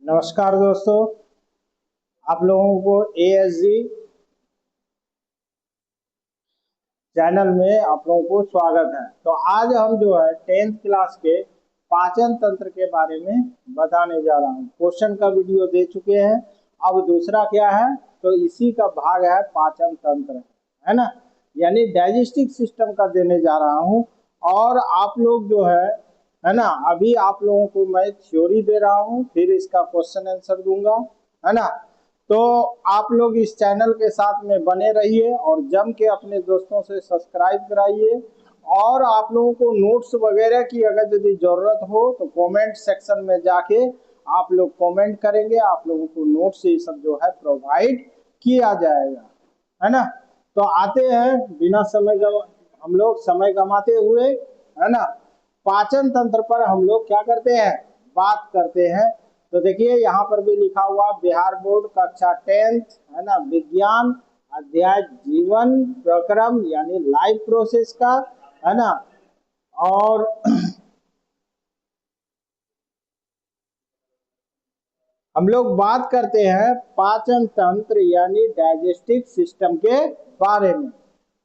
नमस्कार दोस्तों, आप लोगों को एएसजी चैनल में आप लोगों को स्वागत है। तो आज हम जो है 10th क्लास के पाचन तंत्र के बारे में बताने जा रहा हूँ। क्वेश्चन का वीडियो दे चुके हैं, अब दूसरा क्या है तो इसी का भाग है पाचन तंत्र, है ना, यानी डाइजेस्टिव सिस्टम का देने जा रहा हूँ। और आप लोग जो है ना, अभी आप लोगों को मैं थ्योरी दे रहा हूँ, फिर इसका क्वेश्चन आंसर दूंगा, है ना। तो आप लोग इस चैनल के साथ में बने रहिए और जम के अपने दोस्तों से सब्सक्राइब कराइए। और आप लोगों को नोट्स वगैरह की अगर यदि जरूरत हो तो कमेंट सेक्शन में जाके आप लोग कमेंट करेंगे, आप लोगों को नोट्स ये सब जो है प्रोवाइड किया जाएगा, है ना। तो आते हैं बिना हम लोग समय गंवाते हुए, है ना, पाचन तंत्र पर हम लोग क्या करते हैं, बात करते हैं। तो देखिए यहाँ पर भी लिखा हुआ बिहार बोर्ड कक्षा 10th, है ना, विज्ञान अध्याय जीवन प्रक्रम यानी लाइफ प्रोसेस का, है ना। और हम लोग बात करते हैं पाचन तंत्र यानी डाइजेस्टिव सिस्टम के बारे में।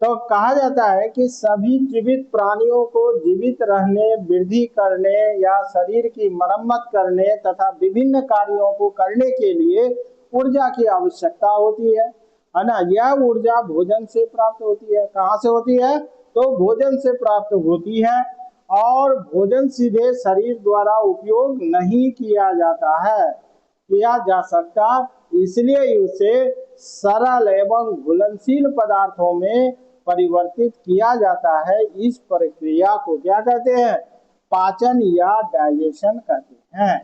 तो कहा जाता है कि सभी जीवित प्राणियों को जीवित रहने, वृद्धि करने या शरीर की मरम्मत करने तथा विभिन्न कार्यों को करने के लिए ऊर्जा की आवश्यकता होती है ना। यह ऊर्जा भोजन से प्राप्त होती है। कहाँ से होती है तो भोजन से प्राप्त होती है। और भोजन सीधे शरीर द्वारा उपयोग नहीं किया जा सकता, इसलिए उसे सरल एवं घुलनशील पदार्थों में परिवर्तित किया जाता है। इस प्रक्रिया को क्या कहते हैं, पाचन या डाइजेशन कहते हैं।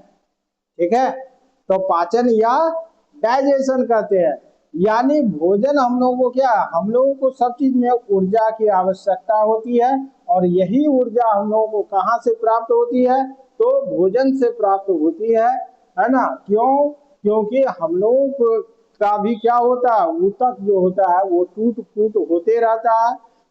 ठीक है, तो पाचन या डाइजेशन कहते हैं। यानी भोजन हम लोगों को क्या, हम लोगों को सब चीज में ऊर्जा की आवश्यकता होती है और यही ऊर्जा हम लोगों को कहाँ से प्राप्त होती है तो भोजन से प्राप्त होती है ना। क्यों, क्योंकि हम लोगों का भी क्या होता है, ऊतक जो होता है वो टूट फूट होते रहता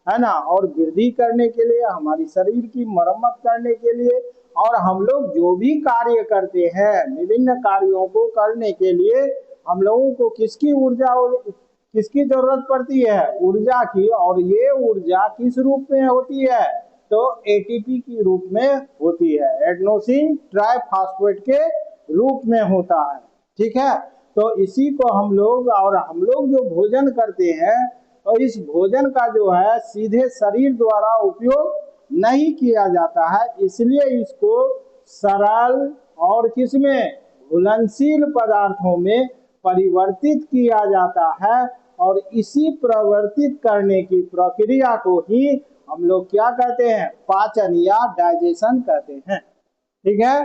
है ना। और वृद्धि करने के लिए, हमारी शरीर की मरम्मत करने के लिए, और हम लोग जो भी कार्य करते हैं विभिन्न कार्यों को करने के लिए हम लोगों को किसकी जरूरत पड़ती है, ऊर्जा की। और ये ऊर्जा किस रूप में होती है तो एटीपी की रूप में होती है, एडेनोसिन ट्राइफॉस्फेट के रूप में होता है। ठीक है, तो इसी को हम लोग जो भोजन करते हैं और इस भोजन का जो है सीधे शरीर द्वारा उपयोग नहीं किया जाता है, इसलिए इसको सरल और किसमें, घुलनशील पदार्थों में परिवर्तित किया जाता है। और इसी परिवर्तित करने की प्रक्रिया को ही हम लोग क्या कहते हैं, पाचन या डाइजेशन कहते हैं। ठीक है,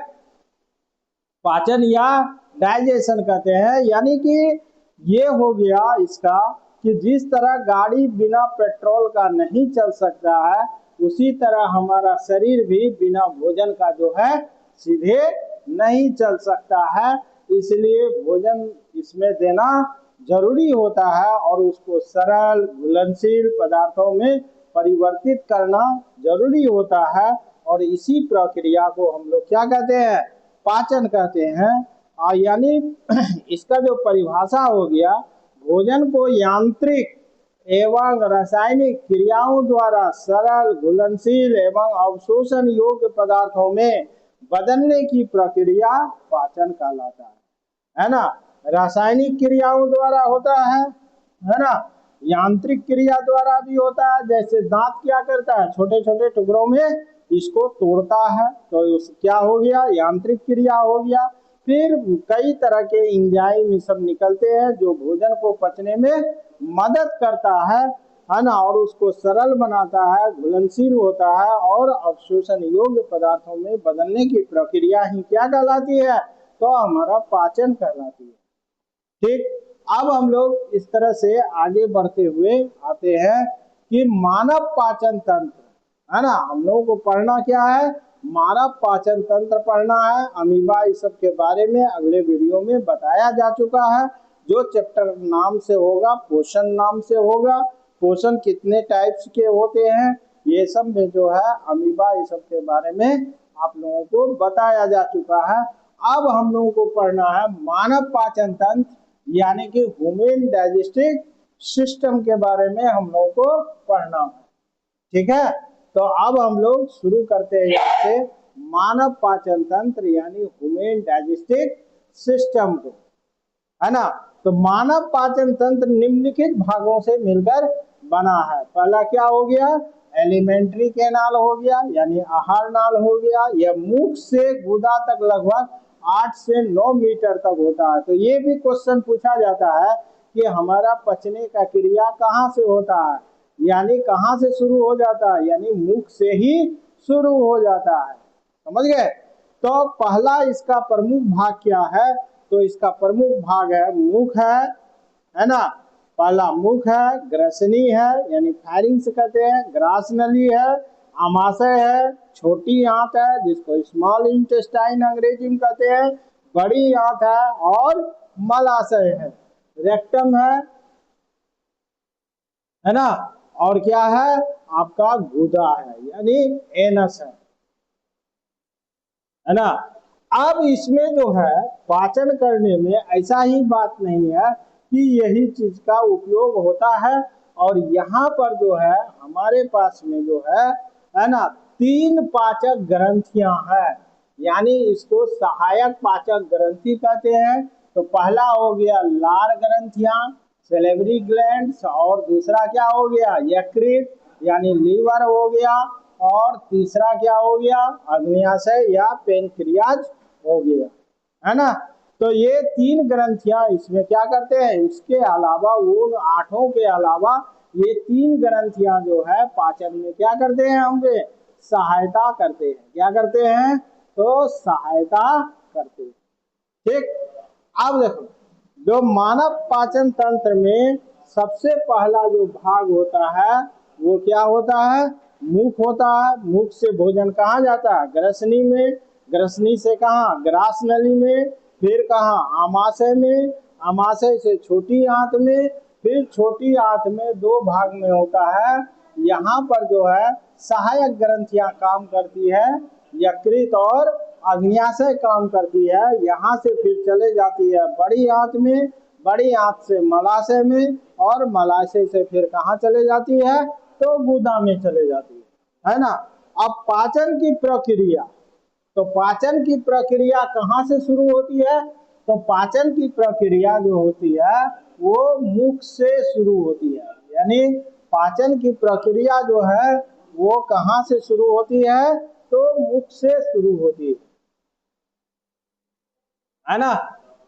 पाचन या डाइजेशन कहते हैं। यानी कि ये हो गया इसका कि जिस तरह गाड़ी बिना पेट्रोल का नहीं चल सकता है, उसी तरह हमारा शरीर भी बिना भोजन का जो है सीधे नहीं चल सकता है। इसलिए भोजन इसमें देना जरूरी होता है और उसको सरल घुलनशील पदार्थों में परिवर्तित करना जरूरी होता है। और इसी प्रक्रिया को हम लोग क्या कहते हैं, पाचन कहते हैं। यानी इसका जो परिभाषा हो गया, भोजन को यांत्रिक एवं रासायनिक क्रियाओं द्वारा सरल घुलनशील एवं अवशोषण योग्य पदार्थों में बदलने की प्रक्रिया पाचन कहलाता है ना। रासायनिक क्रियाओं द्वारा होता है ना, यांत्रिक क्रिया द्वारा भी होता है। जैसे दांत क्या करता है, छोटे छोटे टुकड़ों में इसको तोड़ता है, तो क्या हो गया, यांत्रिक क्रिया हो गया। फिर कई तरह के एंजाइम सब निकलते हैं जो भोजन को पचने में मदद करता है ना, और उसको सरल बनाता है, घुलनशील होता है और अवशोषण योग्य पदार्थों में बदलने की प्रक्रिया ही क्या कहलाती है तो हमारा पाचन कहलाती है। ठीक, अब हम लोग इस तरह से आगे बढ़ते हुए आते हैं कि मानव पाचन तंत्र, है ना, हम लोगों को पढ़ना क्या है, मानव पाचन तंत्र पढ़ना है। अमीबा इस सब के बारे में अगले वीडियो में बताया जा चुका है। जो चैप्टर नाम से होगा, पोषण नाम से होगा, पोषण कितने टाइप्स के होते हैं, ये सब में जो है अमीबा इस सब के बारे में आप लोगों को बताया जा चुका है। अब हम लोगों को पढ़ना है मानव पाचन तंत्र यानी कि ह्यूमन डाइजेस्टिव सिस्टम के बारे में हम लोगों को पढ़ना है। ठीक है, तो अब हम लोग शुरू करते हैं यहाँ से मानव पाचन तंत्र यानी ह्यूमन डाइजेस्टिव सिस्टम को, है ना। तो मानव पाचन तंत्र निम्नलिखित भागों से मिलकर बना है। पहला क्या हो गया, एलिमेंट्री कैनाल हो गया यानी आहार नाल हो गया। यह मुख से गुदा तक लगभग 8 से 9 मीटर तक होता है। तो ये भी क्वेश्चन पूछा जाता है कि हमारा पचने का क्रिया कहाँ से होता है, यानी कहाँ से शुरू हो जाता है, यानी मुख से ही शुरू हो जाता है। समझ गए। तो पहला इसका प्रमुख भाग क्या है, तो इसका प्रमुख भाग है मुख है ना। पहला मुख है, ग्रसनी है यानी फैरिंग्स कहते हैं, ग्रास नली है, आमाशय है, छोटी आंत है जिसको स्मॉल इंटेस्टाइन अंग्रेजी में कहते हैं, बड़ी आंत है और मलाशय है, रेक्टम है ना। और क्या है आपका गुदा है यानी एनस है ना। अब इसमें जो है पाचन करने में ऐसा ही बात नहीं है कि यही चीज का उपयोग होता है। और यहाँ पर जो है हमारे पास में जो है ना 3 पाचक ग्रंथियां हैं, यानी इसको सहायक पाचक ग्रंथि कहते हैं। तो पहला हो गया लार ग्रंथियां सेलेवरी ग्लैंड्स, और दूसरा क्या हो गया यकृत यानी लीवर हो गया, और तीसरा क्या हो गया अग्न्याशय या पेनक्रियाज हो गया, है ना। तो ये 3 ग्रंथियां इसमें क्या करते हैं, इसके अलावा वो 8 के अलावा ये 3 ग्रंथियां जो है पाचन में क्या करते हैं हमसे सहायता करते हैं। क्या करते हैं, तो सहायता करते हैं। ठीक, अब देखो जो मानव पाचन तंत्र में सबसे पहला जो भाग होता है वो क्या होता है, मुख होता है। मुख से भोजन कहाँ जाता है, ग्रसनी में, ग्रसनी से कहाँ ग्रास नली में, फिर कहाँ आमाशय में, आमाशय से छोटी आंत में, फिर छोटी आंत में 2 भाग में होता है। यहाँ पर जो है सहायक ग्रंथियां काम करती है, यकृत और अग्न्याशय काम करती है। यहाँ से फिर चले जाती है बड़ी आंत में, बड़ी आंत से मलाशय में, और मलाशय से फिर कहाँ चले जाती है, तो गुदा में चले जाती है ना। अब पाचन की प्रक्रिया, तो पाचन की प्रक्रिया कहाँ से शुरू होती है, तो पाचन की प्रक्रिया जो होती है वो मुख से शुरू होती है। यानी पाचन की प्रक्रिया जो है वो कहाँ से शुरू होती है, तो मुख से शुरू होती है ना।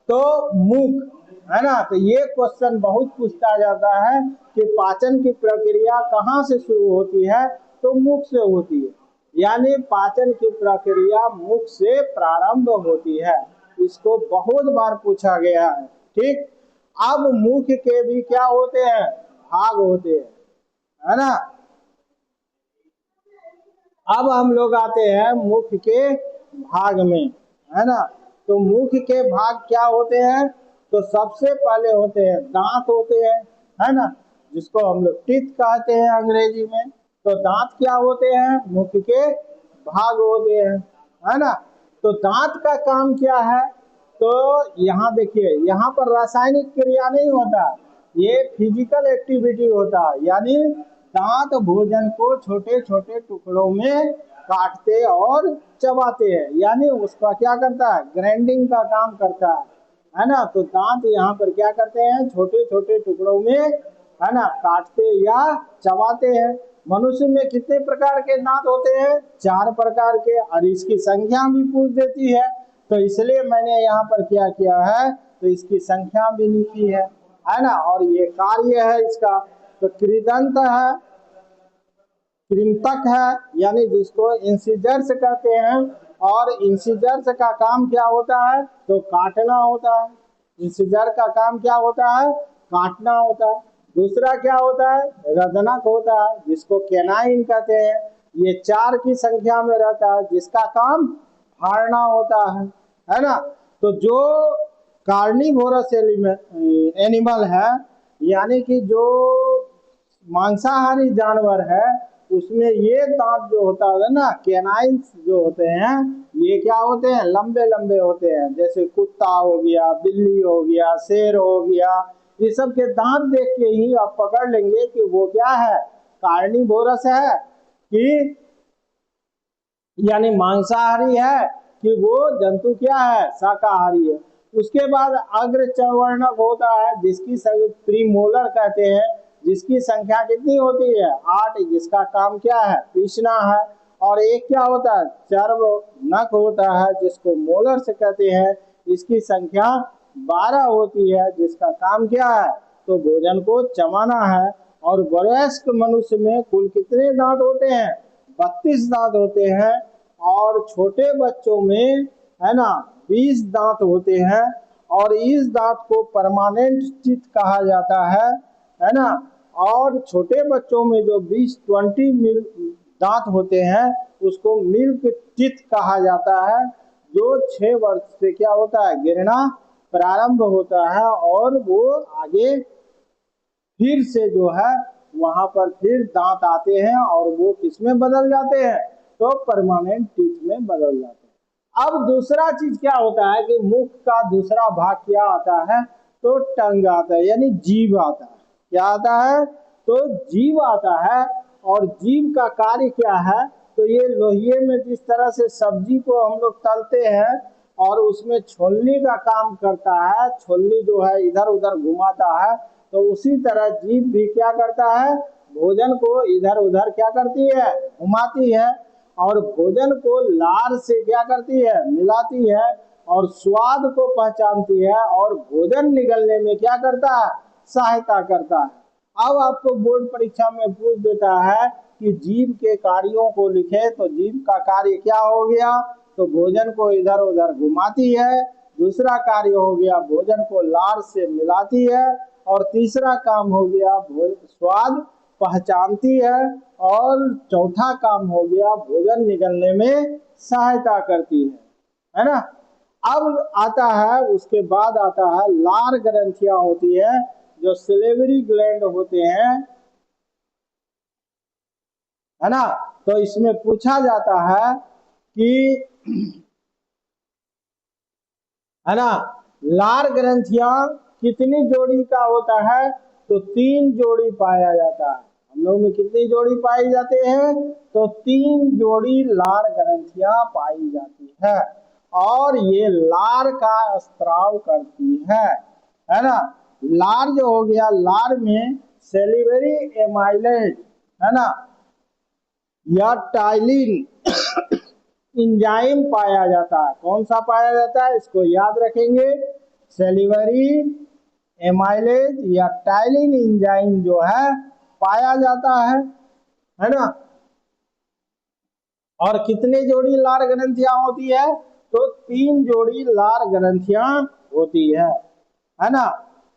तो मुख है ना, तो ये क्वेश्चन बहुत पूछा जाता है कि पाचन की प्रक्रिया कहाँ से शुरू होती है, तो मुख से होती है। यानी पाचन की प्रक्रिया मुख से प्रारंभ होती है। इसको बहुत बार पूछा गया है। ठीक, अब मुख के भी क्या होते हैं, भाग होते हैं, है ना। अब हम लोग आते हैं मुख के भाग में, है ना। तो मुख के भाग क्या होते हैं, तो सबसे पहले होते हैं दांत होते हैं, है ना, जिसको हम लोग टीथ कहते हैं अंग्रेजी में। तो दांत क्या होते हैं, मुख के भाग होते हैं, है ना। तो दांत का काम क्या है, तो यहाँ देखिए यहाँ पर रासायनिक क्रिया नहीं होता, ये फिजिकल एक्टिविटी होता है। यानी दांत भोजन को छोटे छोटे टुकड़ों में काटते और चबाते हैं, यानी उसका क्या करता है ग्राइंडिंग का काम करता है ना। तो दांत यहाँ पर क्या करते हैं, छोटे छोटे टुकड़ों में, है ना, काटते या चबाते हैं। मनुष्य में कितने प्रकार के दांत होते हैं, 4 प्रकार के, और इसकी संख्या भी पूछ देती है। तो इसलिए मैंने यहाँ पर क्या किया है, तो इसकी संख्या भी लिखी है ना। और ये कार्य है इसका, तो कृदंत है, कृंतक है, यानी जिसको इंसिजर्स कहते हैं। और इंसिजर्स का काम क्या होता है, तो काटना होता है। इंसिजर का काम क्या होता है, काटना होता है। दूसरा क्या होता है, रदनक होता है, जिसको कैनाइन कहते हैं। ये 4 की संख्या में रहता है, जिसका काम फाड़ना होता है ना। तो जो कार्निवोरस एनिमल है, यानी कि जो मांसाहारी जानवर है, उसमें ये दांत जो होता है ना कैनाइन्स जो होते हैं, ये क्या होते हैं, लंबे लंबे होते हैं, जैसे कुत्ता हो गया, बिल्ली हो गया, शेर हो गया। ये सब के दांत देख के ही आप पकड़ लेंगे कि वो क्या है, कार्निवोरस है कि यानी मांसाहारी है, कि वो जंतु क्या है, शाकाहारी है। उसके बाद अग्रचर्वणक होता है, जिसकी प्रीमोलर कहते हैं, जिसकी संख्या कितनी होती है, 8, जिसका काम क्या है, पीसना है। और एक क्या होता है, चर्वनक होता है, जिसको मोलर से कहते हैं, इसकी संख्या 12 होती है, जिसका काम क्या है, तो भोजन को चबाना है। और वयस्क मनुष्य में कुल कितने दांत होते हैं, 32 दांत होते हैं। और छोटे बच्चों में है ना 20 दांत होते हैं। और इस दांत को परमानेंट टीथ कहा जाता है ना। और छोटे बच्चों में जो 20 दांत होते हैं उसको मिल्क टीथ कहा जाता है, जो 6 वर्ष से क्या होता है, गिरना प्रारंभ होता है। और वो आगे फिर से जो है वहां पर फिर दांत आते हैं और वो किस में बदल जाते हैं, तो परमानेंट टीथ में बदल जाते हैं। अब दूसरा चीज क्या होता है कि मुख का दूसरा भाग क्या आता है, तो टंग आता है, यानी जीभ आता है। क्या आता है, तो जीभ आता है। और जीभ का कार्य क्या है, तो ये लोहिए में जिस तरह से सब्जी को हम लोग तलते हैं और उसमें छोलनी का काम करता है, छोलनी जो है इधर उधर घुमाता है, तो उसी तरह जीभ भी क्या करता है, भोजन को इधर उधर क्या करती है, घुमाती है। और भोजन को लार से क्या करती है, मिलाती है। और स्वाद को पहचानती है और भोजन निगलने में क्या करता है, सहायता करता है। अब आपको बोर्ड परीक्षा में पूछ देता है कि जीभ के कार्यों को लिखे, तो जीभ का कार्य क्या हो गया, तो भोजन को इधर उधर घुमाती है। दूसरा कार्य हो गया भोजन को लार से मिलाती है। और तीसरा काम हो गया स्वाद पहचानती है। और चौथा काम हो गया भोजन निगलने में सहायता करती है ना। अब आता है, उसके बाद आता है लार ग्रंथियां होती है, जो सिलेवरी ग्लैंड होते हैं, है ना। तो इसमें पूछा जाता है कि है ना, लार ग्रंथियां कितनी जोड़ी का होता है, तो 3 जोड़ी पाया जाता है। हम लोग में कितनी जोड़ी पाई जाते हैं, तो 3 जोड़ी लार ग्रंथियां पाई जाती है। और ये लार का स्त्राव करती है ना। लार जो हो गया, लार में सेलिवरी एमाइलेज है ना, या टाइलिन इंजाइम पाया जाता है। कौन सा पाया जाता है, इसको याद रखेंगे, सेलिवरी एमाइलेज या टाइलिन इंजाइम जो है पाया जाता है ना। और कितने जोड़ी लार ग्रंथियां होती है, तो 3 जोड़ी लार ग्रंथियां होती है ना।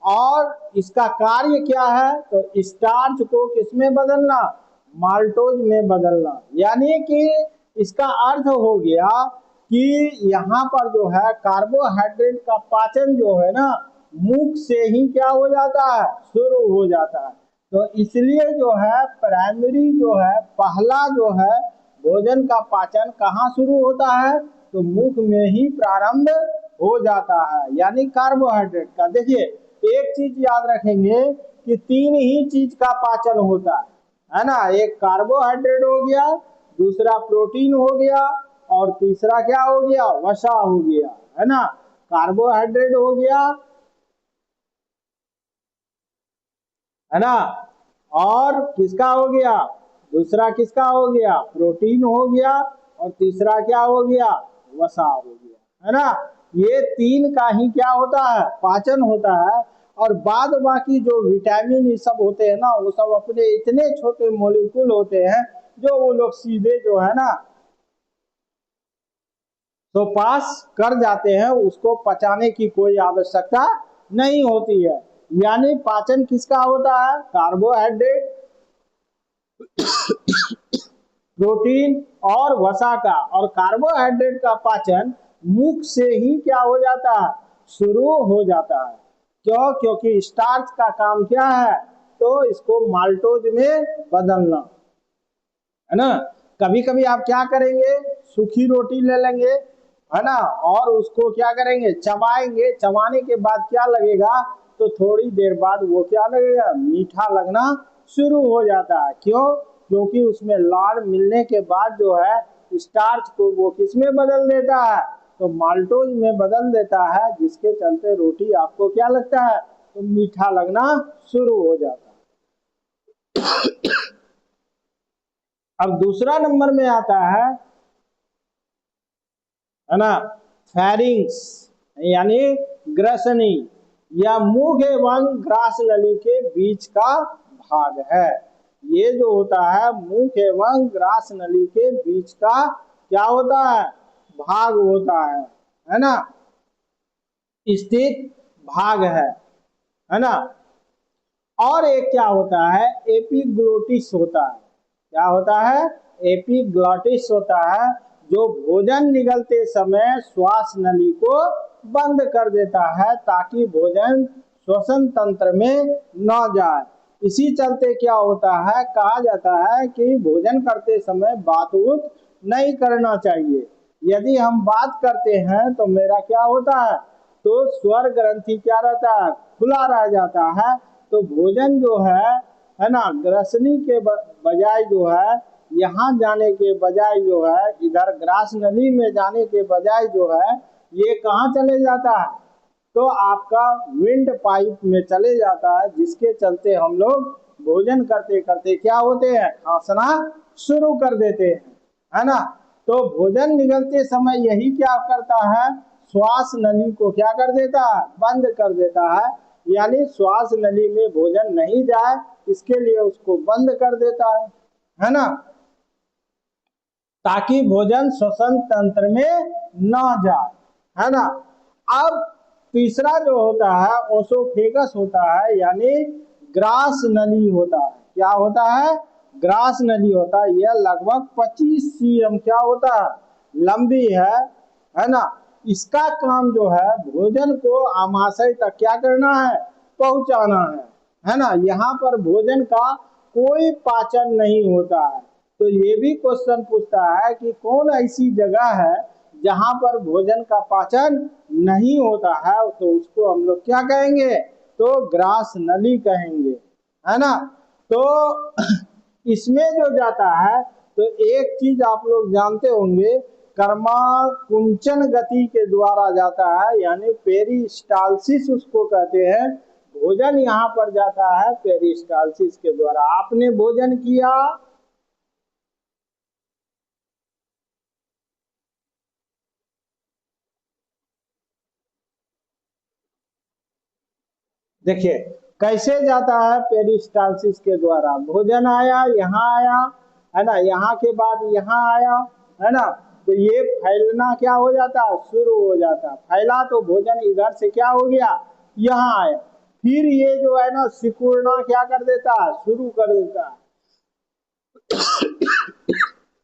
और इसका कार्य क्या है, तो स्टार्च को किसमें बदलना, माल्टोज में बदलना। यानी कि इसका अर्थ हो गया कि यहाँ पर जो है कार्बोहाइड्रेट का पाचन जो है ना, मुख से ही क्या हो जाता है, शुरू हो जाता है। तो इसलिए जो है प्राइमरी जो है, पहला जो है भोजन का पाचन कहाँ शुरू होता है, तो मुख में ही प्रारंभ हो जाता है, यानी कार्बोहाइड्रेट का। देखिए एक चीज याद रखेंगे कि 3 ही चीज का पाचन होता है ना। एक कार्बोहाइड्रेट हो गया, दूसरा प्रोटीन हो गया, और तीसरा क्या हो गया, वसा हो गया, है ना। कार्बोहाइड्रेट हो गया, है ना। और किसका हो गया, दूसरा किसका हो गया, प्रोटीन हो गया। और तीसरा क्या हो गया, वसा हो गया, है ना। ये 3 का ही क्या होता है, पाचन होता है। और बाद बाकी जो विटामिन ये सब होते हैं ना, वो सब अपने इतने छोटे मॉलिक्यूल होते हैं, जो वो लोग सीधे जो है ना तो पास कर जाते हैं, उसको पचाने की कोई आवश्यकता नहीं होती है। यानी पाचन किसका होता है, कार्बोहाइड्रेट, प्रोटीन और वसा का। और कार्बोहाइड्रेट का पाचन मुख से ही क्या हो जाता है, शुरू हो जाता है। क्यों, क्योंकि स्टार्च का काम क्या है, तो इसको माल्टोज में बदलना, है ना। कभी कभी आप क्या करेंगे, सूखी रोटी ले लेंगे, है ना, और उसको क्या करेंगे, चबाएंगे। चबाने के बाद क्या लगेगा, तो थोड़ी देर बाद वो क्या लगेगा, मीठा लगना शुरू हो जाता है। क्यों? क्योंकि उसमें लार मिलने के बाद जो है स्टार्च को वो किस में बदल देता है, तो माल्टोज में बदल देता है, जिसके चलते रोटी आपको क्या लगता है, तो मीठा लगना शुरू हो जाता है। अब दूसरा नंबर में आता है ना, फेरिंग्स, यानी ग्रसनी, या मुख एवं ग्रास नली के बीच का भाग है। ये जो होता है मुख एवं ग्रास नली के बीच का क्या होता है, भाग होता है ना, स्थित भाग है ना। और एक क्या होता है, एपिग्लोटिस होता है। क्या होता है, एपिग्लोटिस होता है, जो भोजन निगलते समय श्वास नली को बंद कर देता है ताकि भोजन श्वसन तंत्र में न जाए। इसी चलते क्या होता है, कहा जाता है कि भोजन करते समय बात उत नहीं करना चाहिए। यदि हम बात करते हैं तो मेरा क्या होता है, तो स्वर ग्रंथि क्या रहता है, खुला रह जाता है। तो भोजन जो है ना, ग्रसनी के बजाय जो है, यहाँ जाने के बजाय जो है, इधर ग्रास नली में जाने के बजाय जो है, ये कहाँ चले जाता है, तो आपका विंड पाइप में चले जाता है, जिसके चलते हम लोग भोजन करते करते क्या होते हैं, खांसना शुरू कर देते हैं, है ना। तो भोजन निगलते समय यही क्या करता है, श्वास नली को क्या कर देता है, बंद कर देता है। यानी श्वास नली में भोजन नहीं जाए, इसके लिए उसको बंद कर देता है ना, ताकि भोजन श्वसन तंत्र में न जाए, है ना। अब तीसरा जो होता है ओसोफेगस होता है, यानी ग्रास नली होता है। क्या होता है, ग्रास नली होता है। यह लगभग 25 cm क्या होता है, लंबी है ना। इसका काम जो है भोजन को आमाशय तक क्या करना है, पहुंचाना है ना। यहाँ पर भोजन का कोई पाचन नहीं होता है। तो ये भी क्वेश्चन पूछता है कि कौन ऐसी जगह है जहां पर भोजन का पाचन नहीं होता है, तो उसको हम लोग क्या कहेंगे, तो ग्रास नली कहेंगे, है ना। तो इसमें जो जाता है, तो एक चीज आप लोग जानते होंगे, कर्मा कुंचन गति के द्वारा जाता है, यानी पेरिस्टालसिस उसको कहते हैं। भोजन यहाँ पर जाता है पेरिस्टालसिस के द्वारा। आपने भोजन किया, देखिए कैसे जाता है, पेरिस्टालसिस के द्वारा भोजन आया, यहाँ आया, है ना, यहाँ के बाद यहाँ आया, है ना। तो ये फैलना क्या हो जाता है, शुरू हो जाता है। फैला तो भोजन इधर से क्या हो गया, यहाँ आया। फिर ये जो है ना सिकुड़ना क्या कर देता है, शुरू कर देता है।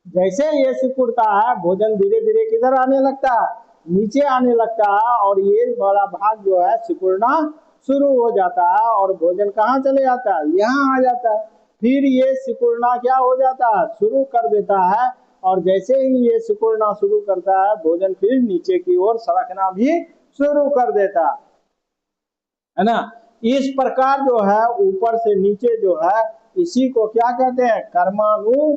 जैसे ये सिकुड़ता है, भोजन धीरे धीरे किधर आने लगता है, नीचे आने लगता है, और ये बड़ा भाग जो है सिकुड़ना शुरू हो जाता है, और भोजन कहाँ चले जाता है, यहाँ आ जाता है। फिर ये सिकुड़ना क्या हो जाता है, शुरू कर देता है, और जैसे ही ये सिकुड़ना शुरू करता है, भोजन फिर नीचे की ओर सरकना भी शुरू कर देता है ना। इस प्रकार जो है ऊपर से नीचे जो है, इसी को क्या कहते हैं, कर्मानु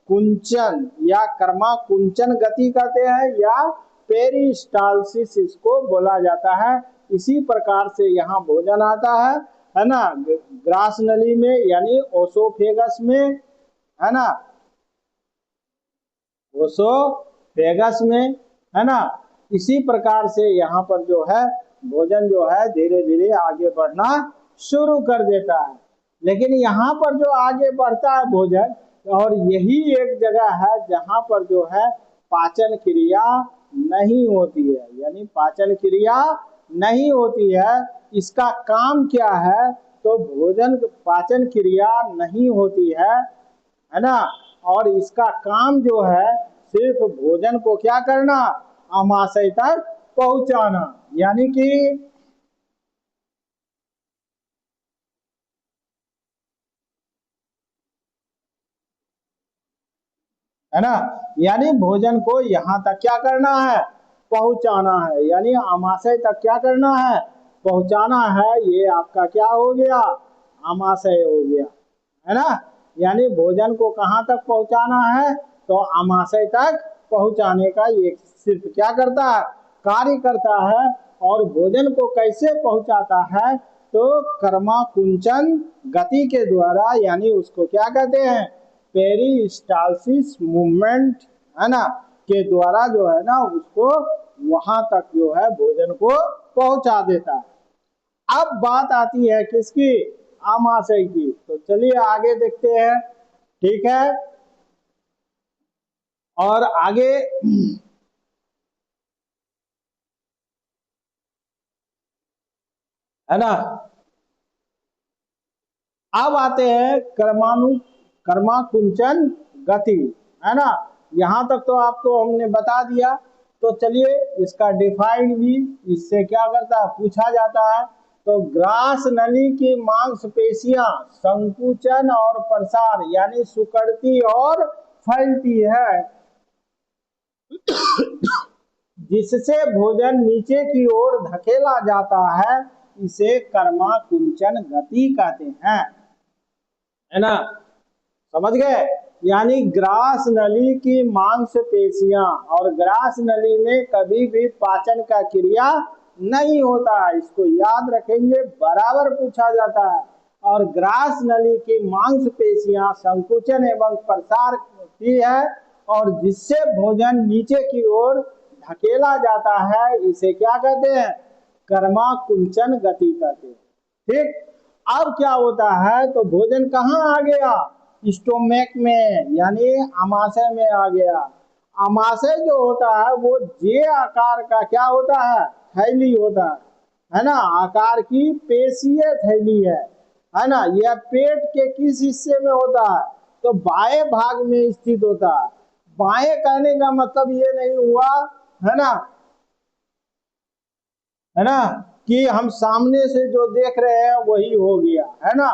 कुंचन या कर्मा कुंचन गति कहते हैं, या पेरिस्टालसिस इसको बोला जाता है। इसी प्रकार से यहाँ भोजन आता है ना, ग्रास नली में, यानी ओसोफेगस में, है ना, ओसोफेगस में, है ना। इसी प्रकार से यहाँ पर जो है भोजन जो है धीरे धीरे आगे बढ़ना शुरू कर देता है। लेकिन यहाँ पर जो आगे बढ़ता है भोजन, और यही एक जगह है जहाँ पर जो है पाचन क्रिया नहीं होती है, यानी पाचन क्रिया नहीं होती है। इसका काम क्या है, तो भोजन पाचन क्रिया नहीं होती है ना। और इसका काम जो है सिर्फ भोजन को क्या करना, आमाशय तक पहुंचाना, यानी कि है ना। यानी भोजन को यहाँ तक क्या करना है, पहुंचाना है, यानी आमाशय तक क्या करना है, पहुंचाना है। ये आपका क्या हो गया, आमाशय हो गया, है ना। यानी भोजन को कहाँ तक पहुंचाना है, तो आमाशय तक पहुंचाने का ये सिर्फ क्या करता है, कार्य करता है। और भोजन को कैसे पहुंचाता है, तो कर्मा कुंचन गति के द्वारा, यानी उसको क्या कहते हैं, पेरिस्टालसिस मूवमेंट, है ना, के द्वारा जो है ना उसको वहां तक जो है भोजन को पहुंचा देता है। अब बात आती है किसकी, आमाशय की। तो चलिए आगे देखते हैं, ठीक है। और आगे है ना, अब आते हैं कर्मा कुंचन गति, है ना। यहां तक तो आपको हमने बता दिया। तो चलिए इसका डिफाइन भी इससे क्या करता है, पूछा जाता है। तो ग्रास नली की मांसपेशियां संकुचन और प्रसार यानी सुकड़ती और फैलती है, जिससे भोजन नीचे की ओर धकेला जाता है, इसे कर्मा कुंचन गति कहते हैं, है ना। समझ गए। यानी ग्रास नली की मांसपेशियां, और ग्रास नली में कभी भी पाचन का क्रिया नहीं होता है, इसको याद रखेंगे, बराबर पूछा जाता है। और ग्रास नली की मांसपेशियां संकुचन एवं प्रसार होती है, और जिससे भोजन नीचे की ओर धकेला जाता है, इसे क्या कहते हैं, कर्मा कुंचन गति कहते हैं। ठीक। अब क्या होता है, तो भोजन कहाँ आ गया, स्टोमेक में, यानी आमाशय में आ गया। आमाशय जो होता है वो जे आकार का क्या होता है, थैली होता है ना, आकार की पेशीय थैली है ना। यह पेट के किस हिस्से में होता है, तो बाएं भाग में स्थित होता है। बाएं कहने का मतलब ये नहीं हुआ, है ना, है ना, कि हम सामने से जो देख रहे हैं वही हो गया, है ना।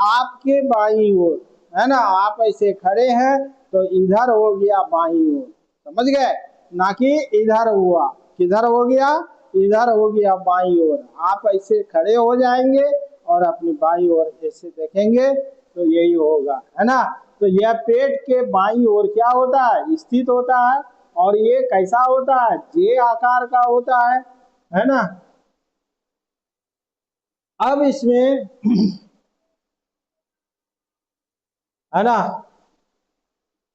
आपके बाईं ओर, है ना, आप ऐसे खड़े हैं तो इधर हो गया बाईं ओर, समझ गए, ना कि इधर हुआ, किधर हो गया, इधर हो गया बाईं ओर। आप ऐसे खड़े हो जाएंगे और अपनी बाईं ओर ऐसे देखेंगे तो यही होगा, है ना। तो यह पेट के बाईं ओर क्या होता है, स्थित होता है। और ये कैसा होता है, जे आकार का होता है ना। अब इसमें है ना,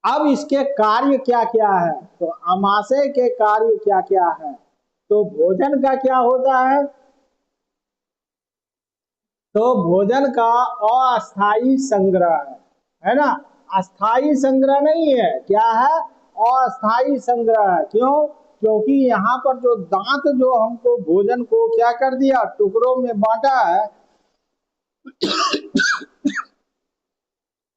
अब इसके कार्य क्या क्या है, तो आमाशय के कार्य क्या क्या है। तो भोजन का क्या होता तो भोजन का अस्थाई संग्रह है ना। अस्थाई संग्रह नहीं है, क्या है, अस्थाई संग्रह है। क्यों, क्योंकि यहाँ पर जो दांत जो हमको भोजन को क्या कर दिया, टुकड़ों में बांटा है,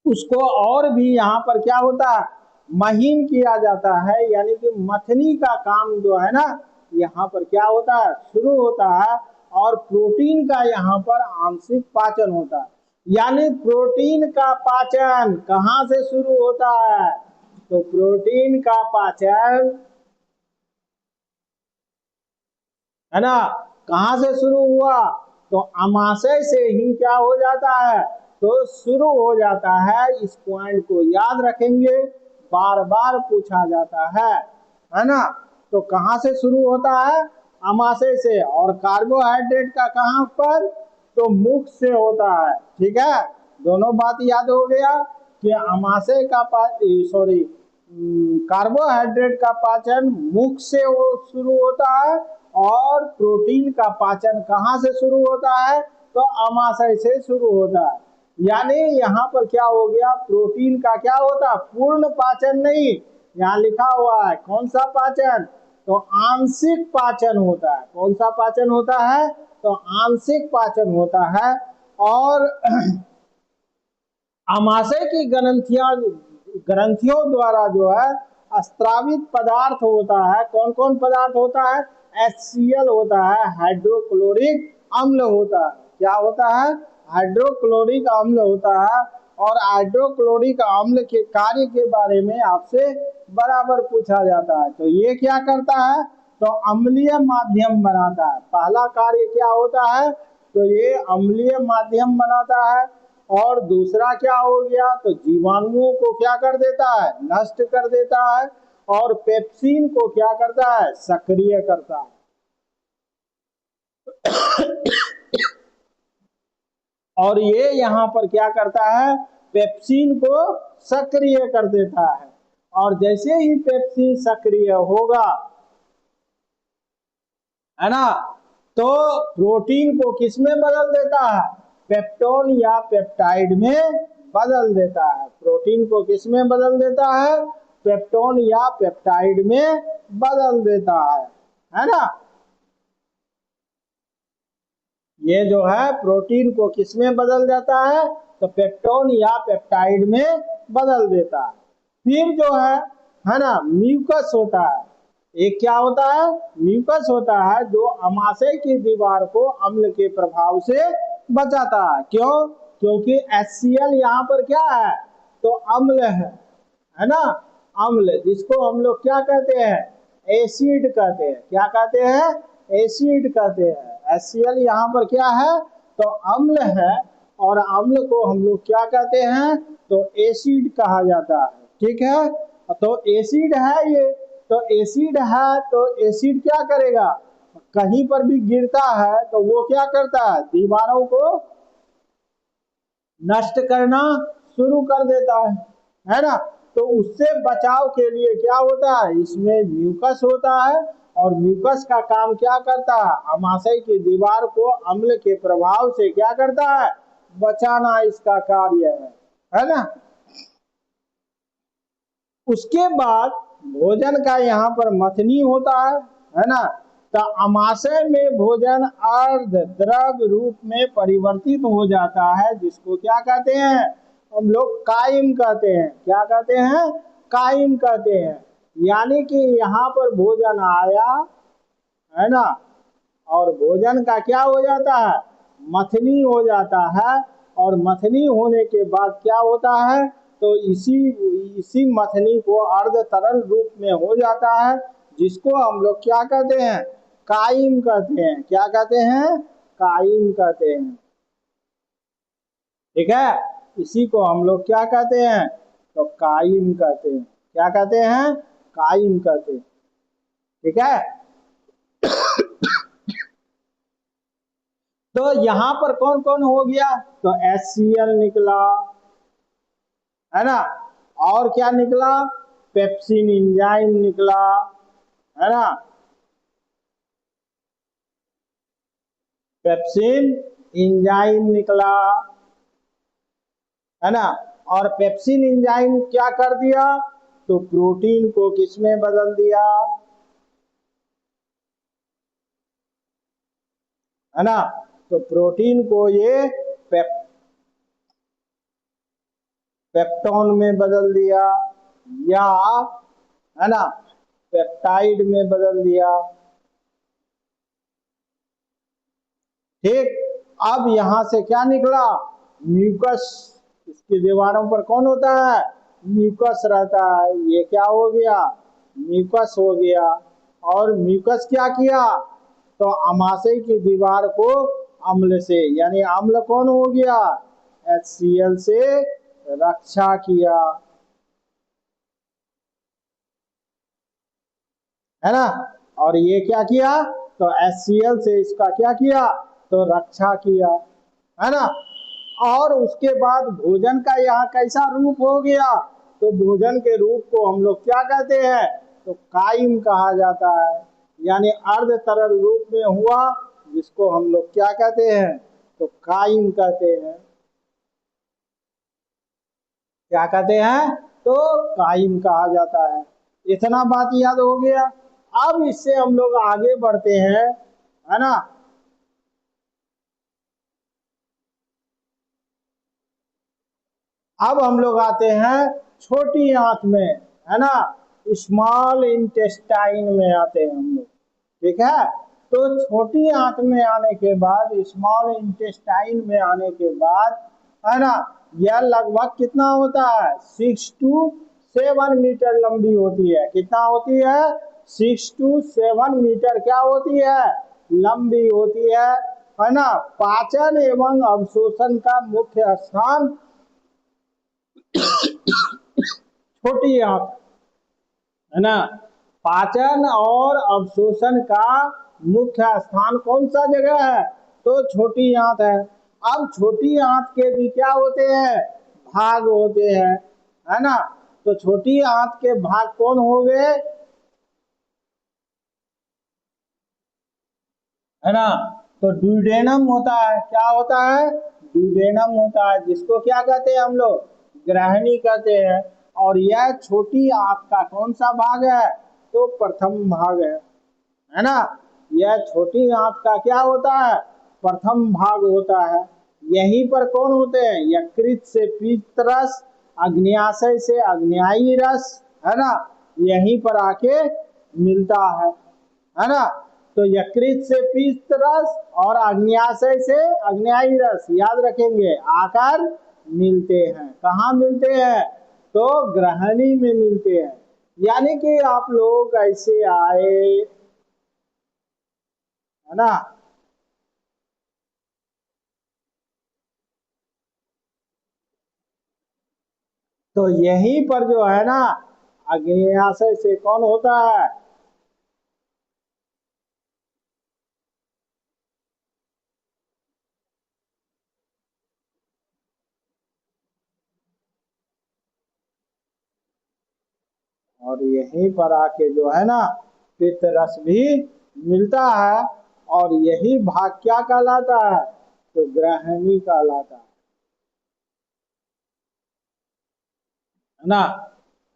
उसको और भी यहाँ पर क्या होता है, महीन किया जाता है। यानी कि मथनी का काम जो है ना, यहाँ पर क्या होता है, शुरू होता है। और प्रोटीन का यहाँ पर आंशिक पाचन होता है। यानी प्रोटीन का पाचन कहाँ से शुरू होता है, तो प्रोटीन का पाचन, है ना, कहाँ से शुरू हुआ, तो आमाशय से ही क्या हो जाता है, तो शुरू हो जाता है। इस पॉइंट को याद रखेंगे, बार बार पूछा जाता है ना। तो कहाँ से शुरू होता है, आमाशय से। और कार्बोहाइड्रेट का कहाँ पर, तो मुख से होता है, ठीक है। दोनों बात याद हो गया कि आमाशय का सॉरी, कार्बोहाइड्रेट का पाचन मुख से वो शुरू होता है, और प्रोटीन का पाचन कहाँ से शुरू होता है, तो आमाशय से शुरू होता है। यानी यहाँ पर क्या हो गया, प्रोटीन का क्या होता है, पूर्ण पाचन नहीं, यहाँ लिखा हुआ है कौन सा पाचन, तो आंशिक पाचन होता है। कौन सा पाचन होता है, तो आंशिक पाचन होता है। और आमाशय की ग्रंथियों द्वारा जो है स्त्रावित पदार्थ होता है। कौन कौन पदार्थ होता है, HCl होता है, हाइड्रोक्लोरिक अम्ल होता है। क्या होता है, हाइड्रोक्लोरिक अम्ल होता है। और हाइड्रोक्लोरिक अम्ल के कार्य के बारे में आपसे बराबर पूछा जाता है। तो ये क्या करता है, तो अम्लीय माध्यम बनाता है। पहला कार्य क्या होता है, तो ये अम्लीय माध्यम बनाता है। और दूसरा क्या हो गया, तो जीवाणुओं को क्या कर देता है, नष्ट कर देता है। और पेप्सिन को क्या करता है, सक्रिय करता है। और ये यहाँ पर क्या करता है, पेप्सिन को सक्रिय कर देता है। और जैसे ही पेप्सिन सक्रिय होगा, है ना, तो प्रोटीन को किस में बदल देता है, पेप्टोन या पेप्टाइड में बदल देता है। प्रोटीन को किस में बदल देता है, पेप्टोन या पेप्टाइड में बदल देता है ना। ये जो है प्रोटीन को किस में बदल जाता है, तो पेप्टोन या पेप्टाइड में बदल देता है। फिर जो है ना, म्यूकस होता है। एक क्या होता है, म्यूकस होता है, जो अमाशय की दीवार को अम्ल के प्रभाव से बचाता है। क्यों, क्योंकि HCl यहाँ पर क्या है, तो अम्ल है ना, अम्ल, जिसको हम लोग क्या कहते हैं, एसिड कहते हैं। क्या कहते हैं, एसिड कहते हैं। HCl यहाँ पर क्या है, तो अम्ल है। और अम्ल को हम लोग क्या कहते हैं, तो एसिड कहा जाता है। ठीक है, तो एसिड है ये, तो एसिड है, तो एसिड क्या करेगा, कहीं पर भी गिरता है तो वो क्या करता है, दीवारों को नष्ट करना शुरू कर देता है ना। तो उससे बचाव के लिए क्या होता है, इसमें म्यूकस होता है। और म्यूकस का काम क्या करता है, अमाशय की दीवार को अम्ल के प्रभाव से क्या करता है, बचाना इसका कार्य है ना। उसके बाद भोजन का यहाँ पर मथनी होता है ना। तो अमाशय में भोजन अर्ध द्रव रूप में परिवर्तित हो जाता है, जिसको क्या कहते हैं, हम लोग काइम कहते हैं। क्या कहते हैं, काइम कहते हैं। यानी कि यहाँ पर भोजन आया, है ना, और भोजन का क्या हो जाता है, मथनी हो जाता है। और मथनी होने के बाद क्या होता है, तो इसी मथनी को अर्ध तरल रूप में हो जाता है, जिसको हम लोग क्या कहते हैं, काइम कहते हैं। क्या कहते हैं, काइम कहते हैं। ठीक है, इसी को हम लोग क्या कहते हैं, तो काइम कहते हैं। क्या कहते हैं, काइम कहते हैं। ठीक है, तो यहां पर कौन कौन हो गया, तो HCl निकला, है ना। और क्या निकला, पेप्सिन एंजाइम निकला, है ना, पेप्सिन एंजाइम निकला, है ना। और पेप्सिन एंजाइम क्या कर दिया, तो प्रोटीन को किस में बदल दिया, है ना। तो प्रोटीन को ये पेप्टोन में बदल दिया, या है ना, पेप्टाइड में बदल दिया। ठीक, अब यहां से क्या निकला, म्यूकस। इसकी दीवारों पर कौन होता है, म्यूकस रहता है। ये क्या हो गया, म्यूकस हो गया। और म्यूकस क्या किया, तो अमाशय की दीवार को अम्ल से, यानी अम्ल कौन हो गया, HCl से रक्षा किया, है ना। और ये क्या किया, तो HCl से इसका क्या किया, तो रक्षा किया, है ना। और उसके बाद भोजन का यहाँ कैसा रूप हो गया, तो भोजन के रूप को हम लोग क्या कहते हैं, तो काइम कहा जाता है। यानी अर्ध तरल रूप में हुआ, जिसको हम लोग क्या कहते हैं, तो काइम कहते हैं। क्या कहते हैं, तो काइम कहा जाता है। इतना बात याद हो गया। अब इससे हम लोग आगे बढ़ते हैं, है ना। अब हम लोग आते हैं छोटी आंत में, है ना, स्मॉल इंटेस्टाइन में आते हैं हम लोग। ठीक है, तो छोटी आंत में आने के बाद, स्मॉल इंटेस्टाइन में आने के बाद, है ना, यह लगभग कितना होता है 6 to 7 मीटर लंबी होती है। कितना होती है 6 to 7 मीटर क्या होती है लंबी होती है ना। पाचन एवं अवशोषण का मुख्य स्थान छोटी आंत है ना। पाचन और अवशोषण का मुख्य स्थान कौन सा जगह है तो छोटी आंत है। अब छोटी आंत के भी क्या होते हैं भाग होते हैं है ना। तो छोटी आंत के भाग कौन हो गए है ना। तो ड्यूडेनम होता है। क्या होता है ड्यूडेनम होता है जिसको क्या कहते हैं हम लोग ग्रहणी कहते हैं। और यह छोटी आंत का कौन सा भाग है तो प्रथम भाग है ना। यह छोटी आंत का क्या होता है प्रथम भाग होता है। यहीं पर कौन होते हैं यकृत से पित्त रस अग्न्याशय से अग्न्यायी रस है ना। यहीं पर आके मिलता है ना। तो यकृत से पित्त रस और अग्न्याशय से अग्न्यायी रस याद रखेंगे आकर मिलते हैं। कहाँ मिलते हैं तो ग्रहणी में मिलते हैं। यानी कि आप लोग ऐसे आए है ना। तो यहीं पर जो है ना अग्न्याशय से कौन होता है और यहीं पर आके जो है ना पित्त रस भी मिलता है। और यही भाग क्या कहलाता है तो ग्रहणी कहलाता है ना।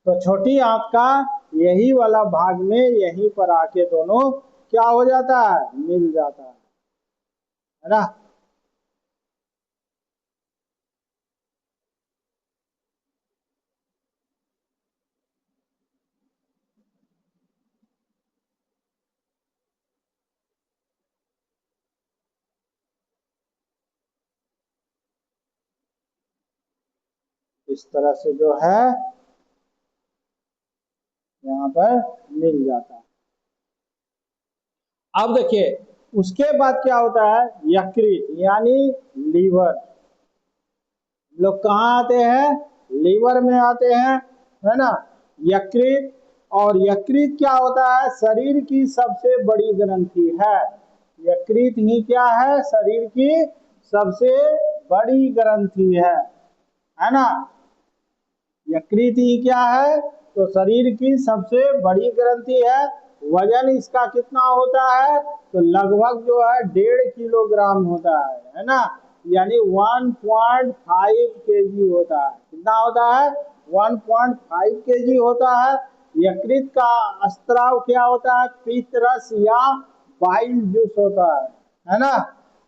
तो छोटी आंत का यही वाला भाग में यहीं पर आके दोनों क्या हो जाता है मिल जाता है ना। इस तरह से जो है यहाँ पर मिल जाता है। अब देखिए उसके बाद क्या होता है यकृत यानी लीवर। लोग कहाँ आते हैं लीवर में आते हैं है ना। यकृत और यकृत क्या होता है शरीर की सबसे बड़ी ग्रंथि है। यकृत ही क्या है शरीर की सबसे बड़ी ग्रंथि है ना। यकृत ही क्या है तो शरीर की सबसे बड़ी ग्रंथि है। वजन इसका कितना होता है तो लगभग जो है 1.5 किलोग्राम होता है ना। यानी 1.5 kg होता है। कितना होता है 1.5 kg होता है। यकृत का स्त्राव क्या होता है पित्त रस या बाइल जूस होता है ना।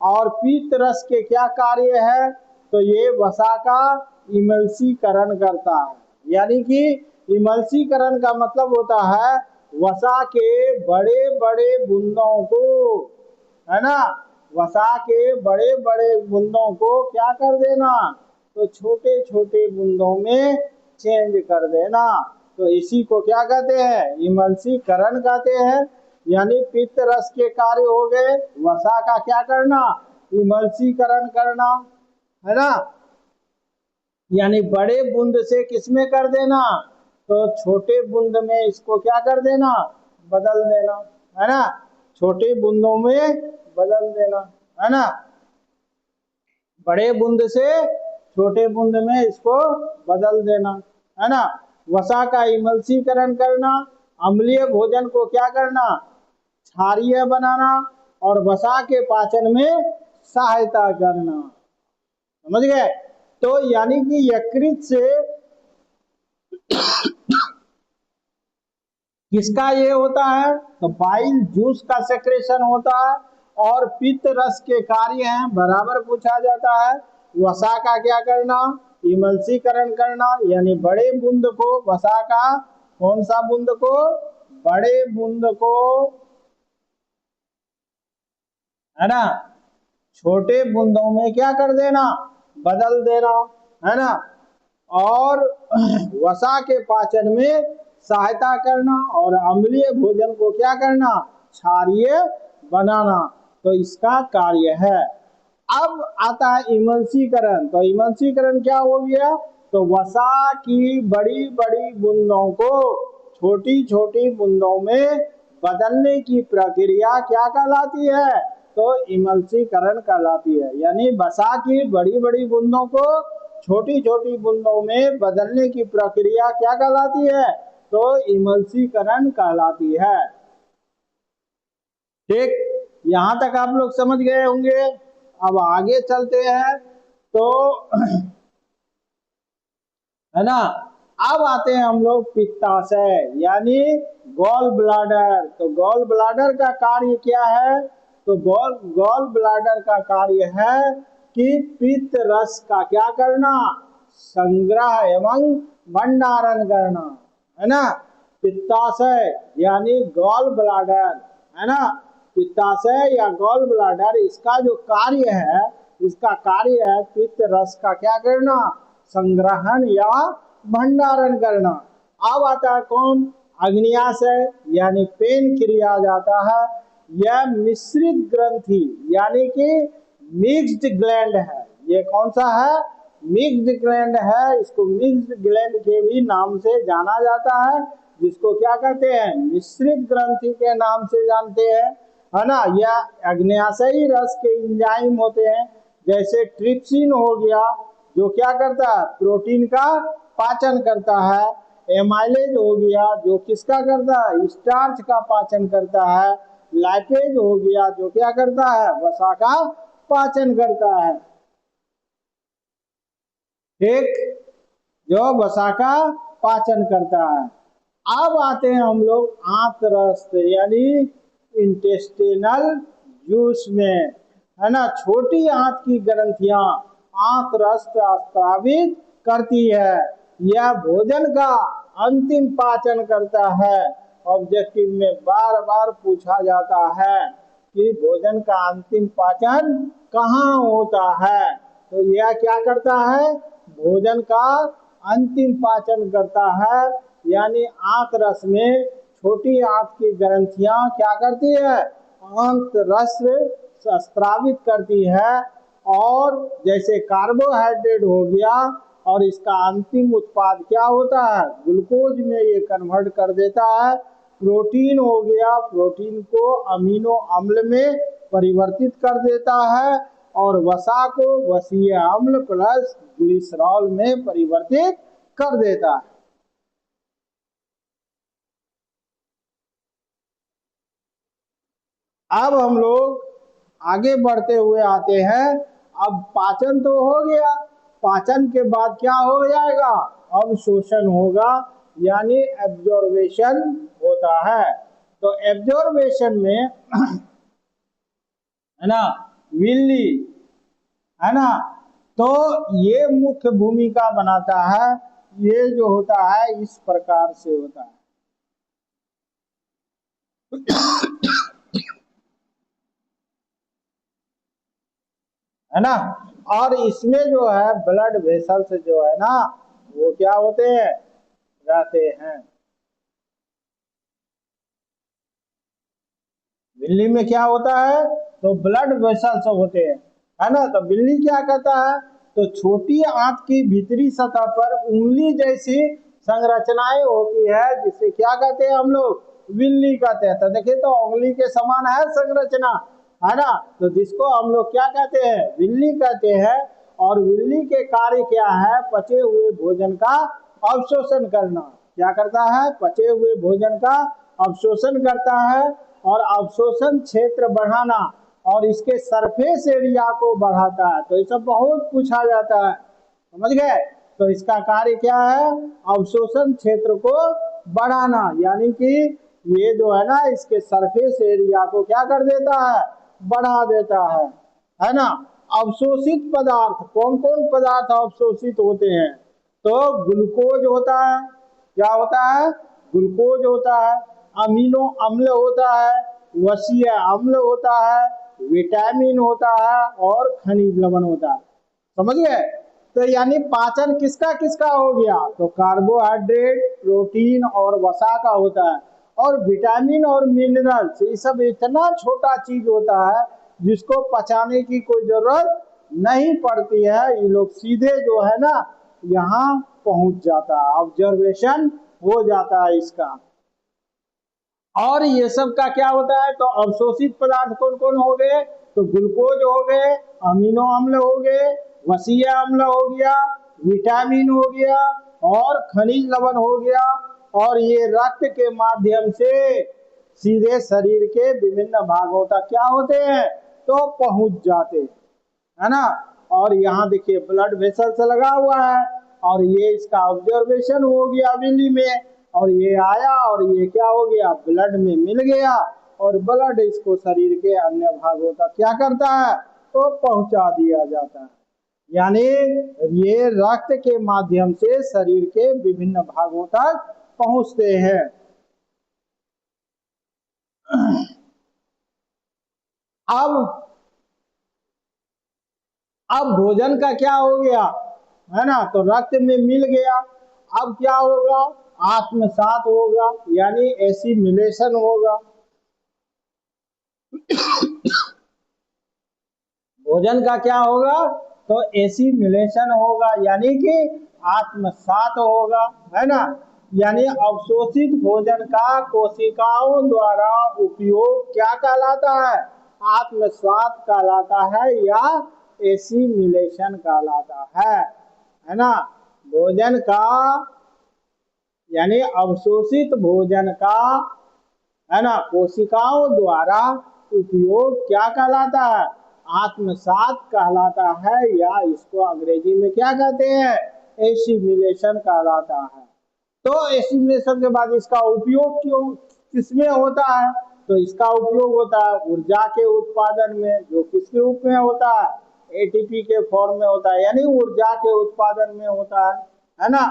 और पित्त रस के क्या कार्य है तो ये वसा का इमल्सीकरण करता है। यानी कि इमल्सीकरण का मतलब होता है वसा के बड़े बड़े बूंदों को है ना। वसा के बड़े बड़े बूंदों को क्या कर देना तो छोटे छोटे बूंदों में चेंज कर देना। तो इसी को क्या कहते हैं इमल्सीकरण कहते हैं। यानी पित्त रस के कार्य हो गए वसा का क्या करना इमल्सीकरण करना है ना। यानी बड़े बूंद से किसमें कर देना तो छोटे बूंद में इसको क्या कर देना बदल देना है ना। छोटे बूंदों में बदल देना है ना। बड़े बूंद से छोटे बूंद में इसको बदल देना है ना। वसा का इमल्सीकरण करना अम्लीय भोजन को क्या करना क्षारीय बनाना और वसा के पाचन में सहायता करना। समझ गए। तो यानी कि यकृत से किसका ये होता है तो बाइल जूस का सेक्रेशन होता है। और पित्त रस के कार्य हैं बराबर पूछा जाता है। वसा का क्या करना इमल्सीकरण करना यानी बड़े बूंद को वसा का कौन सा बूंद को बड़े बूंद को है ना छोटे बूंदों में क्या कर देना बदल देना है ना, और वसा के पाचन में सहायता करना और अम्लीय भोजन को क्या करना, क्षारीय बनाना, तो इसका कार्य है। अब आता है इमल्सीकरण। तो इमल्सीकरण क्या हो गया, तो वसा की बड़ी बड़ी बूंदों को छोटी छोटी बूंदों में बदलने की प्रक्रिया क्या कहलाती है, तो इमल्सीकरण कहलाती है। यानी वसा की बड़ी बड़ी बूंदों को छोटी छोटी बूंदों में बदलने की प्रक्रिया क्या कहलाती है, तो इमल्सीकरण कहलाती है। ठीक, यहां तक आप लोग समझ गए होंगे। अब आगे चलते हैं तो है ना, अब आते हैं हम लोग पित्ताशय यानी गॉल ब्लाडर। तो गॉल ब्लाडर का कार्य क्या है, तो गॉल ब्लाडर का कार्य है कि पित्त रस का क्या करना, संग्रह एवं भंडारण करना, है ना। पित्ताशय यानी गॉल ब्लाडर, है ना, पित्ताशय या गॉल ब्लाडर, इसका जो कार्य है, इसका कार्य है पित्त रस का क्या करना, संग्रहण या भंडारण करना। अब आता है कौन, अग्न्याशय यानी पेन क्रिया जाता है। यह मिश्रित ग्रंथि यानी कि मिक्स्ड ग्लैंड है। ये कौन सा है, मिक्स्ड ग्लैंड है। इसको मिक्स्ड ग्लैंड के भी नाम से जाना जाता है, जिसको क्या कहते हैं, मिश्रित ग्रंथि के नाम से जानते हैं, है ना। यह अग्न्याशयी रस के एंजाइम होते हैं, जैसे ट्रिप्सिन हो गया जो क्या करता है, प्रोटीन का पाचन करता है। एमाइलेज हो गया जो किसका करता है, स्टार्च का पाचन करता है। लाइपेज हो गया जो क्या करता है, वसा का पाचन करता है। ठीक, जो वसा का पाचन करता है। अब आते हैं हम लोग आंतरस्थ यानी इंटेस्टिनल जूस में, है ना। छोटी आंत की ग्रंथियां आंतरस्थ स्रावित करती है। यह भोजन का अंतिम पाचन करता है। ऑब्जेक्टिव में बार बार पूछा जाता है कि भोजन का अंतिम पाचन कहाँ होता है, तो यह क्या करता है, भोजन का अंतिम पाचन करता है। यानी आंत रस में छोटी आंत की ग्रंथियां क्या करती है, आंत रस स्रावित करती है। और जैसे कार्बोहाइड्रेट हो गया और इसका अंतिम उत्पाद क्या होता है, ग्लूकोज में ये कन्वर्ट कर देता है। प्रोटीन हो गया, प्रोटीन को अमीनो अम्ल में परिवर्तित कर देता है और वसा को वसीय अम्ल प्लस ग्लिसरॉल में परिवर्तित कर देता है। अब हम लोग आगे बढ़ते हुए आते हैं। अब पाचन तो हो गया, पाचन के बाद क्या हो जाएगा, अब शोषण होगा यानी एब्जॉर्बेशन होता है। तो एब्जॉर्बेशन में है ना, विल्ली, है ना, तो ये मुख्य भूमिका बनाता है। ये जो होता है इस प्रकार से होता है है ना। और इसमें जो है ब्लड वेसल्स जो है ना, वो क्या होते हैं, रहते हैं। बिल्ली में क्या होता है, तो ब्लड वेसल्स होते हैं, है ना। तो बिल्ली क्या करता है, तो छोटी आंत की भीतरी सतह पर उंगली जैसी संरचनाएं होती है, जिसे क्या कहते हैं हम लोग, बिल्ली कहते हैं। तो देखिए, तो उंगली के समान है संरचना, है ना, तो जिसको हम लोग क्या कहते हैं, बिल्ली कहते हैं। और बिल्ली के कार्य क्या है, पचे हुए भोजन का अवशोषण करना। क्या करता है, पचे हुए भोजन का अवशोषण करता है और अवशोषण क्षेत्र बढ़ाना और इसके सरफेस एरिया को बढ़ाता है। तो ये सब बहुत पूछा जाता है, समझ गए। तो इसका कार्य क्या है, अवशोषण क्षेत्र को बढ़ाना, यानी कि ये जो है ना, इसके सरफेस एरिया को क्या कर देता है, बढ़ा देता है ना। अवशोषित पदार्थ, कौन कौन पदार्थ अवशोषित होते हैं, तो ग्लूकोज होता है, क्या होता है, ग्लूकोज होता है, अमीनो अम्ल होता है, वसीय अम्ल होता है, विटामिन होता है और खनिज लवण होता है। समझ गए। तो यानी पाचन किसका किसका हो गया, तो कार्बोहाइड्रेट, प्रोटीन और वसा का होता है। और विटामिन और मिनरल्स ये सब इतना छोटा चीज होता है जिसको पचाने की कोई जरूरत नहीं पड़ती है, ये लोग सीधे जो है ना यहाँ पहुंच जाता है, ऑब्जर्वेशन हो जाता है इसका। और ये सब का क्या होता है, तो अवशोषित पदार्थ कौन कौन हो गए, तो ग्लूकोज हो गए, अमीनो अम्ल हो गए, वसीय अम्ल हो गया, विटामिन हो गया और खनिज लवण हो गया। और ये रक्त के माध्यम से सीधे शरीर के विभिन्न भागों तक क्या होते हैं, तो पहुंच जाते है ना। और यहाँ देखिए ब्लड वेसल से लगा हुआ है और ये इसका ऑब्जर्वेशन हो गया बिल्ली में, और ये आया और ये क्या हो गया, ब्लड में मिल गया और ब्लड इसको शरीर के अन्य भागों तक क्या करता है, तो पहुंचा दिया जाता है। यानी ये रक्त के माध्यम से शरीर के विभिन्न भागों तक पहुंचते हैं। अब भोजन का क्या हो गया है ना, तो रक्त में मिल गया, अब क्या होगा, आत्मसात होगा यानी एसिमिलेशन होगा। भोजन का क्या होगा, तो एसिमिलेशन होगा यानी कि आत्मसात होगा, है ना। यानी अवशोषित भोजन का कोशिकाओं द्वारा उपयोग क्या कहलाता है, आत्मसात कहलाता है या एसिमिलेशन कहलाता है ना। भोजन का यानी अवशोषित भोजन का है ना कोशिकाओं द्वारा उपयोग क्या कहलाता है, आत्मसात कहलाता है, या इसको अंग्रेजी में क्या कहते हैं, एसिमिलेशन कहलाता है। तो एसिमिलेशन के बाद इसका उपयोग क्यों किसमें होता है, तो इसका उपयोग होता है ऊर्जा के उत्पादन में, जो किसके रूप में होता है, एटीपी के फॉर्म में होता है, यानी ऊर्जा के उत्पादन में होता है ना।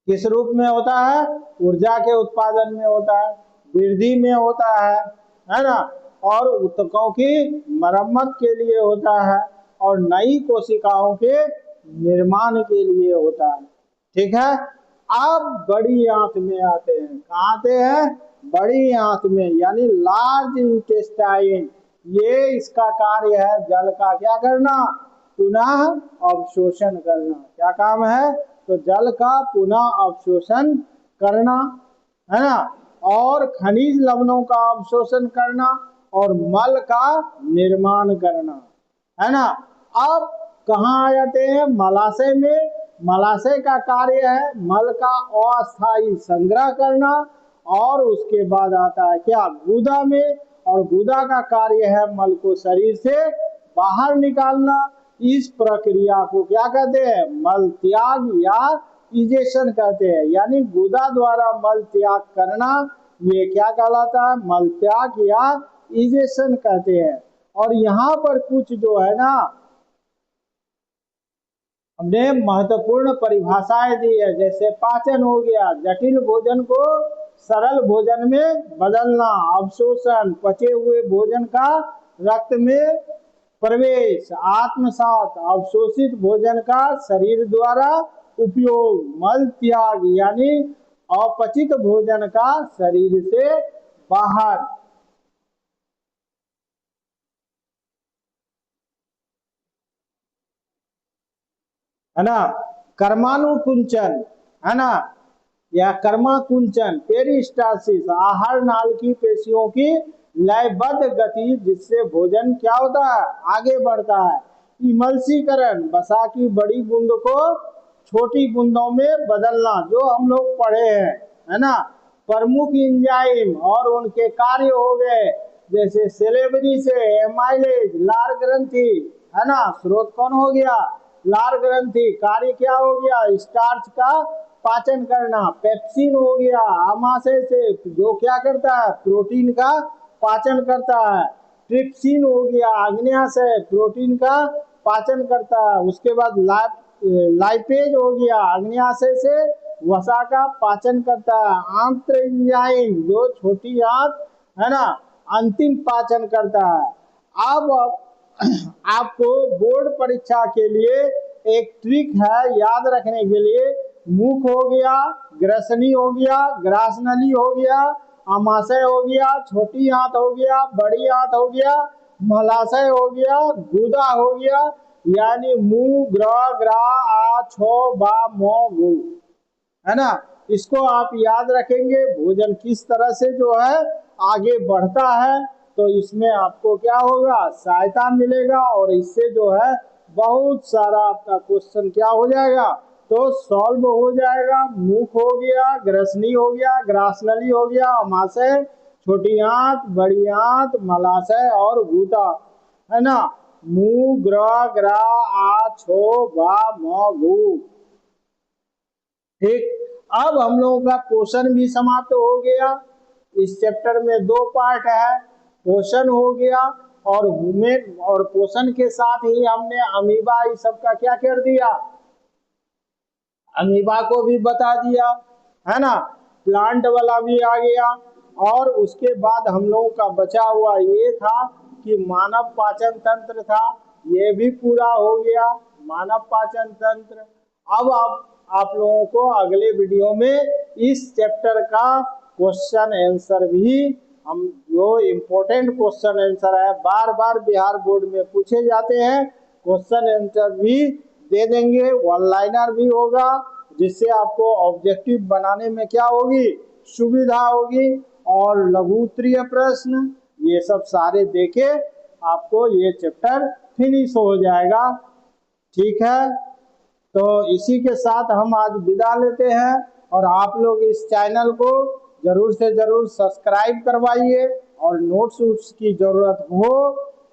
किस रूप में होता है, ऊर्जा के उत्पादन में होता है, वृद्धि में होता है ना, और ऊतकों की मरम्मत के लिए होता है और नई कोशिकाओं के निर्माण के लिए होता है। ठीक है, अब बड़ी आंत में आते हैं, कहाँ आते हैं, बड़ी आंत में, यानी लार्ज इंटेस्टाइन। ये इसका कार्य है जल का क्या करना, पुनः अवशोषण करना। क्या काम है, तो जल का पुनः अवशोषण करना, है ना, और खनिज लवणों का अवशोषण करना और मल का निर्माण करना, है ना। अब कहाँ आ जाते हैं, मलाशय में। मलाशय का कार्य है मल का अस्थायी संग्रह करना, और उसके बाद आता है क्या, गुदा में, और गुदा का कार्य है मल को शरीर से बाहर निकालना। इस प्रक्रिया को क्या कहते हैं, मल त्याग या इजेशन कहते हैं, यानी गुदा द्वारा मल त्याग करना, ये क्या कहलाता है, मल त्याग या इजेशन कहते हैं। और यहाँ पर कुछ जो है ना हमने महत्वपूर्ण परिभाषाएं दी है, जैसे पाचन हो गया, जटिल भोजन को सरल भोजन में बदलना, अवशोषण, पचे हुए भोजन का रक्त में प्रवेश, आत्मसात, अवशोषित भोजन का शरीर द्वारा उपयोग, मल त्याग यानी अपचित भोजन का शरीर से बाहर। है ना, कर्मानुकुंचन, है ना, या कर्माकुंचन, पेरिस्टालसिस, आहार नाल की पेशियों की लयबद्ध गति, जिससे भोजन क्या होता है, आगे बढ़ता है। इमल्सीकरण, वसा की बड़ी बूंद को छोटी बूंदों में बदलना, जो हम लोग पढ़े हैं, है ना। प्रमुख एंजाइम और उनके कार्य हो गए, जैसे सेलेबरी से एमाइलेज, लार ग्रंथि, है ना, स्रोत कौन हो गया, लार ग्रंथि, कार्य क्या हो गया, स्टार्च का पाचन करना। पेप्सिन हो गया आमाशय से, जो क्या करता है, प्रोटीन का पाचन करता है। ट्रिप्सिन हो गया आग्नेयाशय, प्रोटीन का पाचन करता है। उसके बाद लाइपेज हो गया आग्नेयाशय से वसा का पाचन करता है। आंत्र एंजाइम, जो छोटी आंत है ना, अंतिम पाचन करता है। अब आपको बोर्ड परीक्षा के लिए एक ट्रिक है याद रखने के लिए। मुख हो गया, ग्रसनी हो गया, ग्रासनली हो गया, अमाशय हो गया, छोटी आंत हो गया, बड़ी आंत हो गया, मलाशय हो गया, गुदा हो गया, यानी मुंह, ग्र, ग्रा, आ, छो, बा, मो, गु, है ना। इसको आप याद रखेंगे। भोजन किस तरह से जो है आगे बढ़ता है, तो इसमें आपको क्या होगा, सहायता मिलेगा और इससे जो है बहुत सारा आपका क्वेश्चन क्या हो जाएगा, तो सॉल्व हो जाएगा। मुख हो गया, ग्रसनी हो गया, ग्रासनली हो गया, अमाशय, छोटी आंत, बड़ी आंत, मलाशय और गूदा, है ना। मुंह, ग्र, ग्रा, आ, छो, बा, म, गु। ठीक, अब हम लोगों का पोषण भी समाप्त हो गया। इस चैप्टर में 2 पार्ट है, पोषण हो गया और वुमेन, और पोषण के साथ ही हमने अमीबा इस सब का क्या कर दिया, अमीबा को भी बता दिया, है ना। प्लांट वाला भी आ गया। और उसके बाद हम लोगों का बचा हुआ ये था कि मानव पाचन तंत्र था, ये भी पूरा हो गया, मानव पाचन तंत्र। अब आप लोगों को अगले वीडियो में इस चैप्टर का क्वेश्चन आंसर भी, हम जो इम्पोर्टेंट क्वेश्चन आंसर है बार बार बिहार बोर्ड में पूछे जाते हैं, क्वेश्चन आंसर भी दे देंगे, वन लाइनर भी होगा, जिससे आपको ऑब्जेक्टिव बनाने में क्या होगी, सुविधा होगी। और लघु उत्तरीय प्रश्न ये सब सारे देके आपको ये चैप्टर फिनिश हो जाएगा। ठीक है, तो इसी के साथ हम आज विदा लेते हैं। और आप लोग इस चैनल को जरूर से जरूर सब्सक्राइब करवाइए, और नोट्स की जरूरत हो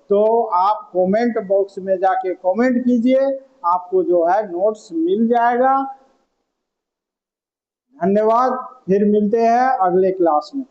तो आप कमेंट बॉक्स में जाके कमेंट कीजिए, आपको जो है नोट्स मिल जाएगा। धन्यवाद, फिर मिलते हैं अगले क्लास में।